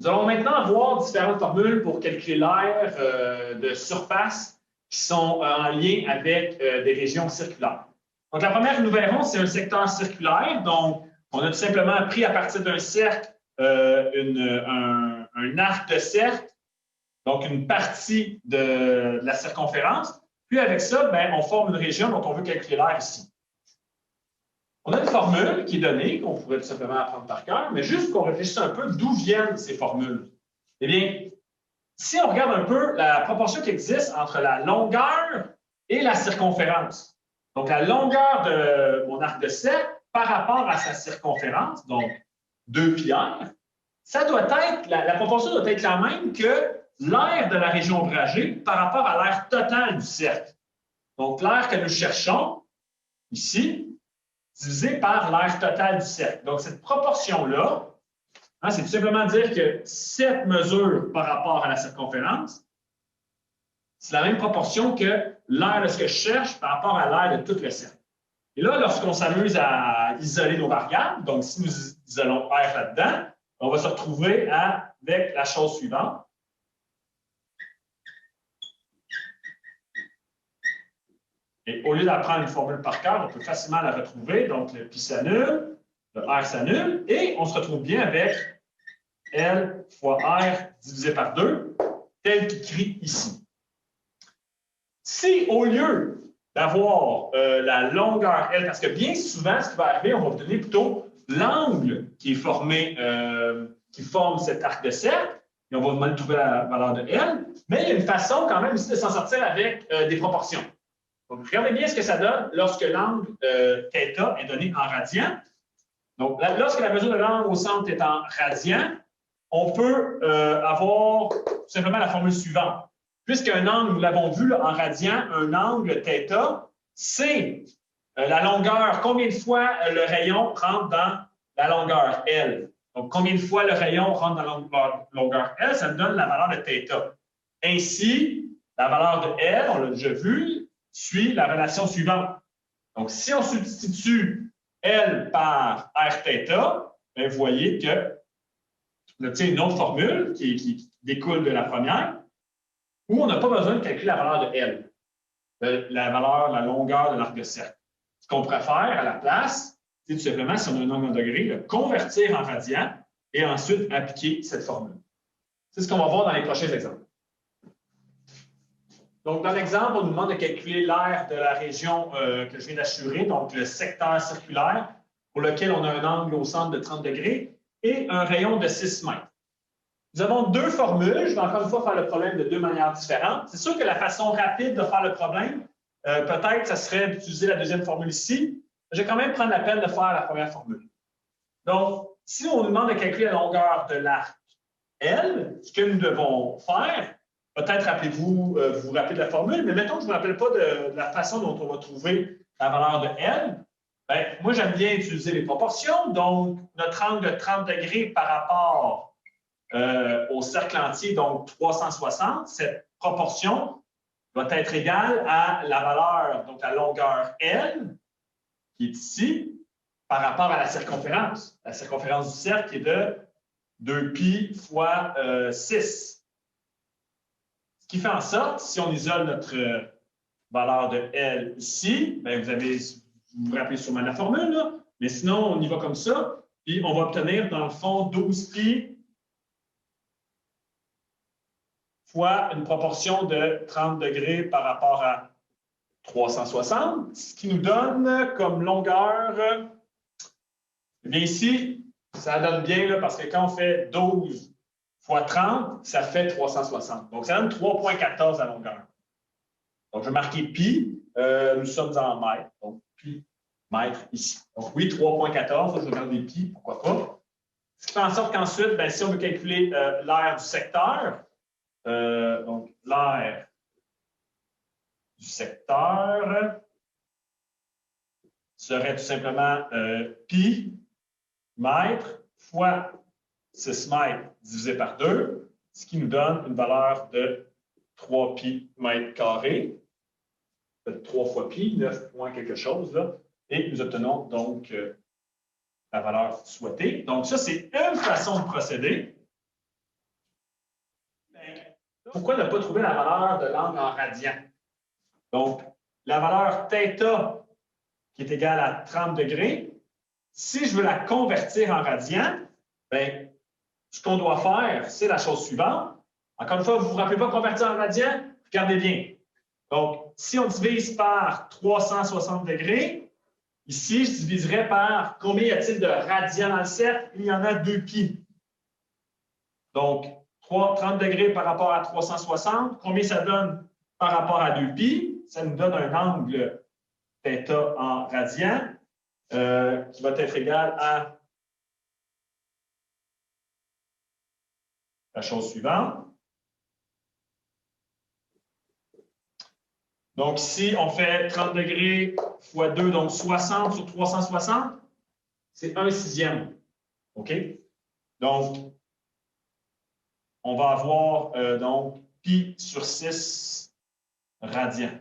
Nous allons maintenant voir différentes formules pour calculer l'aire de surface qui sont en lien avec des régions circulaires. Donc, la première que nous verrons, c'est un secteur circulaire. Donc, on a tout simplement pris à partir d'un cercle un arc de cercle, donc une partie de la circonférence. Puis, avec ça, bien, on forme une région dont on veut calculer l'aire ici. On a une formule qui est donnée, qu'on pourrait tout simplement apprendre par cœur, mais juste qu'on réfléchisse un peu d'où viennent ces formules. Eh bien, si on regarde un peu la proportion qui existe entre la longueur et la circonférence, donc la longueur de mon arc de cercle par rapport à sa circonférence, donc 2πr, ça doit être, la proportion doit être la même que l'aire de la région ombragée par rapport à l'aire totale du cercle. Donc, l'aire que nous cherchons, ici, divisé par l'aire totale du cercle. Donc, cette proportion-là, hein, c'est tout simplement dire que cette mesure par rapport à la circonférence, c'est la même proportion que l'aire de ce que je cherche par rapport à l'aire de tout le cercle. Et là, lorsqu'on s'amuse à isoler nos variables, donc si nous isolons R là-dedans, on va se retrouver avec la chose suivante. Et au lieu d'apprendre une formule par cœur, on peut facilement la retrouver. Donc, le pi s'annule, le R s'annule, et on se retrouve bien avec L fois R divisé par 2, tel qu'écrit ici. Si, au lieu d'avoir la longueur L, parce que bien souvent, ce qui va arriver, on va obtenir plutôt l'angle qui est formé, qui forme cet arc de cercle, et on va demander de trouver la valeur de L, mais il y a une façon quand même ici de s'en sortir avec des proportions. Donc, regardez bien ce que ça donne lorsque l'angle θ est donné en radians. Donc, lorsque la mesure de l'angle au centre est en radians, on peut avoir tout simplement la formule suivante. Puisqu'un angle, nous l'avons vu là, en radians, un angle θ, c'est la longueur, combien de fois le rayon rentre dans la longueur L. Donc, combien de fois le rayon rentre dans la longueur L, ça me donne la valeur de θ. Ainsi, la valeur de L, on l'a déjà vu, suit la relation suivante. Donc, si on substitue L par Rθ, vous voyez qu'on obtient une autre formule qui découle de la première, où on n'a pas besoin de calculer la valeur de L, la longueur de l'arc de cercle. Ce qu'on pourrait faire à la place, c'est tout simplement, si on a un angle en degrés, le convertir en radian et ensuite appliquer cette formule. C'est ce qu'on va voir dans les prochains exemples. Donc, dans l'exemple, on nous demande de calculer l'aire de la région que je viens d'assurer, donc le secteur circulaire, pour lequel on a un angle au centre de 30 degrés et un rayon de 6 mètres. Nous avons deux formules. Je vais encore une fois faire le problème de deux manières différentes. C'est sûr que la façon rapide de faire le problème, peut-être, ça serait d'utiliser la deuxième formule ici. Je vais quand même prendre la peine de faire la première formule. Donc, si on nous demande de calculer la longueur de l'arc L, ce que nous devons faire, peut-être rappelez-vous, vous vous rappelez de la formule, mais mettons que je ne me rappelle pas de la façon dont on va trouver la valeur de L. Bien, moi, j'aime bien utiliser les proportions. Donc, notre angle de 30 degrés par rapport au cercle entier, donc 360, cette proportion doit être égale à la valeur, donc la longueur L, qui est ici, par rapport à la circonférence. La circonférence du cercle est de 2π fois 6. Ce qui fait en sorte, si on isole notre valeur de L ici, bien vous vous rappelez sûrement la formule, là, mais sinon, on y va comme ça, puis on va obtenir, dans le fond, 12π fois une proportion de 30 degrés par rapport à 360, ce qui nous donne comme longueur, eh bien ici, ça donne bien là, parce que quand on fait 12 fois 30, ça fait 360. Donc, ça donne 3,14 la longueur. Donc, je vais marquer pi, nous sommes en mètres, donc pi mètre ici. Donc, oui, 3,14, je vais regarder pi, pourquoi pas. Ce qui fait en sorte qu'ensuite, si on veut calculer l'aire du secteur, donc l'aire du secteur serait tout simplement pi mètre fois 6 mètres divisé par 2, ce qui nous donne une valeur de 3π mètre carré. 3 fois pi, 9 points quelque chose, là, et nous obtenons donc la valeur souhaitée. Donc, ça, c'est une façon de procéder. Pourquoi ne pas trouver la valeur de l'angle en radians? Donc, la valeur θ qui est égale à 30 degrés, si je veux la convertir en radians, bien, ce qu'on doit faire, c'est la chose suivante. Encore une fois, vous ne vous rappelez pas convertir en radians? Regardez bien. Donc, si on divise par 360 degrés, ici, je diviserais par combien y a-t-il de radians dans le cercle? Il y en a 2π. Donc, 30 degrés par rapport à 360, combien ça donne par rapport à 2π? Ça nous donne un angle θ en radians qui va être égal à la chose suivante. Donc, ici, on fait 30 degrés fois 2, donc 60 sur 360, c'est 1/6. OK? Donc, on va avoir donc π sur 6 radians.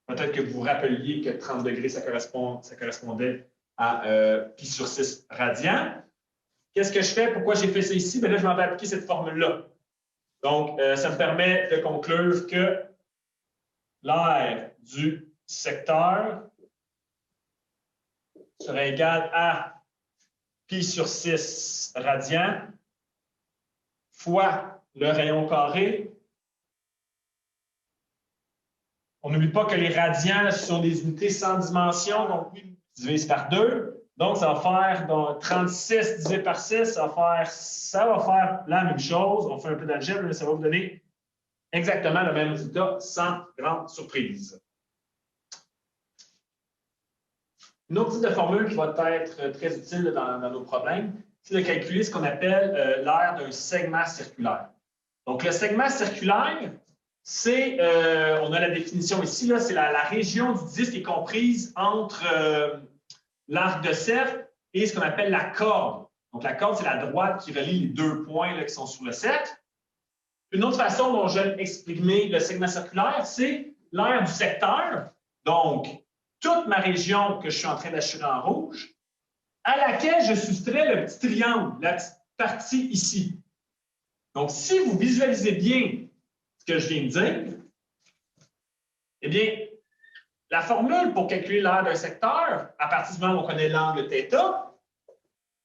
Peut-être que vous vous rappeliez que 30 degrés, ça correspondait à π sur 6 radians. Qu'est-ce que je fais? Pourquoi j'ai fait ça ici? Bien là, je m'en vais appliquer cette formule-là. Donc, ça me permet de conclure que l'aire du secteur serait égal à π sur 6 radians fois le rayon carré. On n'oublie pas que les radians, ce sont des unités sans dimension, donc oui, divise par 2. Donc, ça va faire donc, 36 divisé par 6, ça va faire la même chose. On fait un peu d'algèbre, mais ça va vous donner exactement le même résultat sans grande surprise. Une autre type de formule qui va être très utile dans nos problèmes, c'est de calculer ce qu'on appelle l'aire d'un segment circulaire. Donc, le segment circulaire, c'est, on a la définition ici, c'est la région du disque qui est comprise entre l'arc de cercle et ce qu'on appelle la corde. Donc, la corde, c'est la droite qui relie les deux points là, qui sont sur le cercle. Une autre façon dont je vais exprimer le segment circulaire, c'est l'aire du secteur. Donc, toute ma région que je suis en train d'assurer en rouge, à laquelle je soustrais le petit triangle, la petite partie ici. Donc, si vous visualisez bien ce que je viens de dire, eh bien, la formule pour calculer l'aire d'un secteur, à partir du moment où on connaît l'angle θ,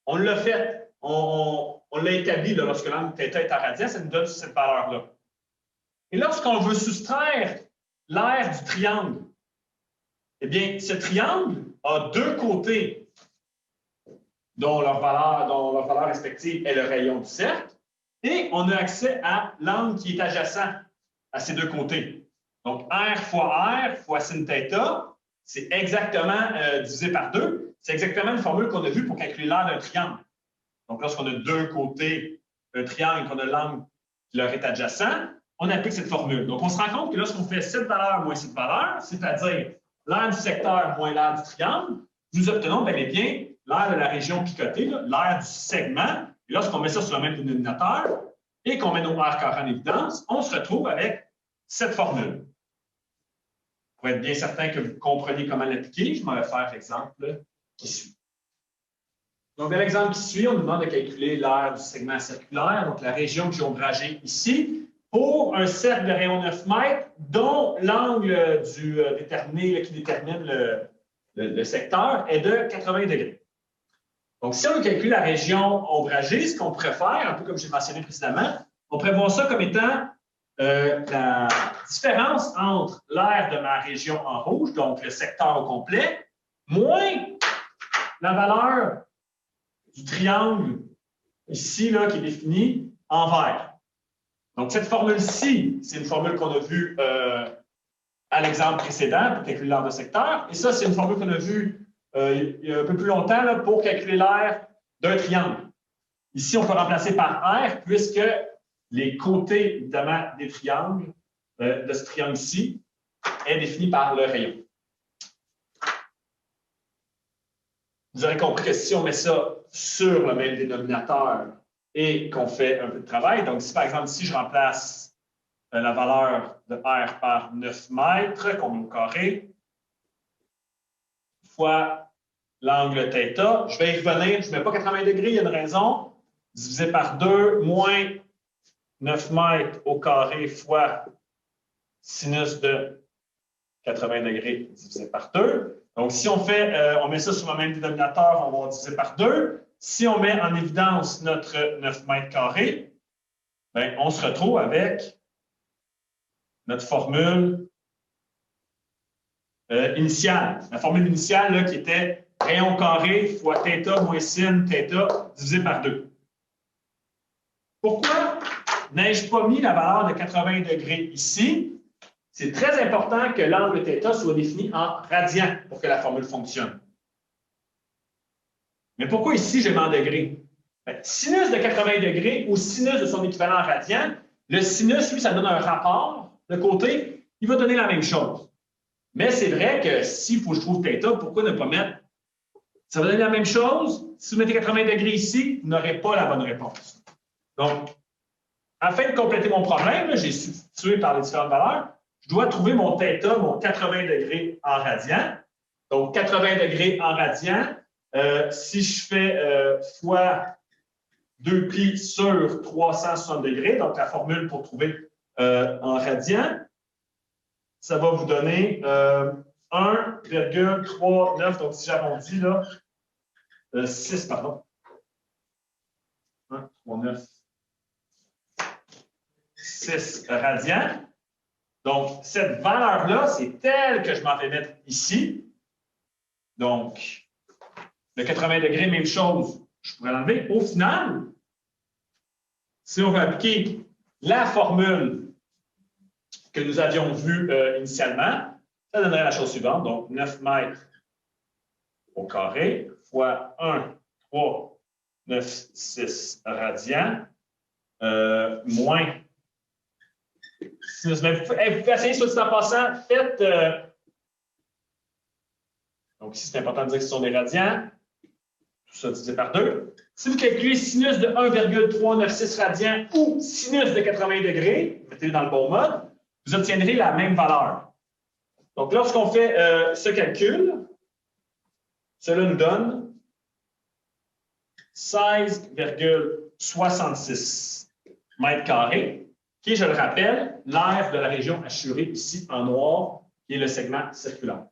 on l'a fait, on l'a établi là, lorsque l'angle θ est en radian, ça nous donne cette valeur-là. Et lorsqu'on veut soustraire l'aire du triangle, eh bien, ce triangle a deux côtés dont leur valeur respective est le rayon du cercle, et on a accès à l'angle qui est adjacent à ces deux côtés. Donc, R fois R fois sin θ, c'est exactement divisé par 2. C'est exactement une formule qu'on a vue pour calculer l'aire d'un triangle. Donc, lorsqu'on a deux côtés d'un triangle et qu'on a l'angle qui leur est adjacent, on applique cette formule. Donc, on se rend compte que lorsqu'on fait cette valeur moins cette valeur, c'est-à-dire l'aire du secteur moins l'aire du triangle, nous obtenons bel et bien l'aire de la région picotée, l'aire du segment. Et lorsqu'on met ça sur le même dénominateur et qu'on met nos R carrés en évidence, on se retrouve avec cette formule. Pour être bien certain que vous compreniez comment l'appliquer, je m'en vais faire l'exemple qui suit. Donc, dans l'exemple qui suit, on nous demande de calculer l'aire du segment circulaire, donc la région que j'ai ombragée ici, pour un cercle de rayon 9 mètres, dont l'angle déterminé qui détermine le secteur est de 80 degrés. Donc, si on calcule la région ombragée, ce qu'on pourrait faire, un peu comme j'ai mentionné précédemment, on pourrait voir ça comme étant la différence entre l'aire de ma région en rouge, donc le secteur au complet, moins la valeur du triangle ici, là, qui est défini en vert. Donc, cette formule-ci, c'est une formule qu'on a vue à l'exemple précédent pour calculer l'aire de secteur. Et ça, c'est une formule qu'on a vue il y a un peu plus longtemps là, pour calculer l'aire d'un triangle. Ici, on peut remplacer par R puisque les côtés, évidemment, des triangles, de ce triangle-ci, est défini par le rayon. Vous aurez compris que si on met ça sur le même dénominateur et qu'on fait un peu de travail, donc si par exemple, ici, je remplace la valeur de R par 9 mètres, qu'on met au carré, fois l'angle θ, je vais y revenir, je ne mets pas 80 degrés, il y a une raison, divisé par 2, moins 9 mètres au carré fois sinus de 80 degrés divisé par 2. Donc, si on met ça sur le même dénominateur, on va diviser par 2. Si on met en évidence notre 9 mètres carrés, bien, on se retrouve avec notre formule initiale. La formule initiale là, qui était rayon carré fois θ moins sin θ divisé par 2. Pourquoi n'ai-je pas mis la valeur de 80 degrés ici? C'est très important que l'angle θ soit défini en radians pour que la formule fonctionne. Mais pourquoi ici, je mets en degrés? Bien, sinus de 80 degrés ou sinus de son équivalent en radians, le sinus, lui, ça donne un rapport de côté, il va donner la même chose. Mais c'est vrai que s'il faut que je trouve θ, pourquoi ne pas mettre... Ça va donner la même chose. Si vous mettez 80 degrés ici, vous n'aurez pas la bonne réponse. Donc, afin de compléter mon problème, j'ai substitué par les différentes valeurs, je dois trouver mon θ, mon 80 degrés en radians. Donc, 80 degrés en radians, si je fais fois 2π sur 360 degrés, donc la formule pour trouver en radians, ça va vous donner 1,39, donc si j'arrondis là, 6, pardon. 1,39. 6 radians. Donc, cette valeur-là, c'est telle que je m'en vais mettre ici. Donc, le 80 degrés, même chose, je pourrais l'enlever. Au final, si on veut appliquer la formule que nous avions vue initialement, ça donnerait la chose suivante. Donc, 9 mètres au carré fois 1, 3, 9, 6 radians moins... Vous pouvez essayer, soit dit en passant, faites... donc ici, c'est important de dire que ce sont des radians. Tout ça divisé par 2. Si vous calculez sinus de 1,396 radians ou sinus de 80 degrés, mettez-le dans le bon mode, vous obtiendrez la même valeur. Donc, lorsqu'on fait ce calcul, cela nous donne 16,66 mètres carrés, qui est, je le rappelle, l'aire de la région assurée ici en noir, qui est le segment circulaire.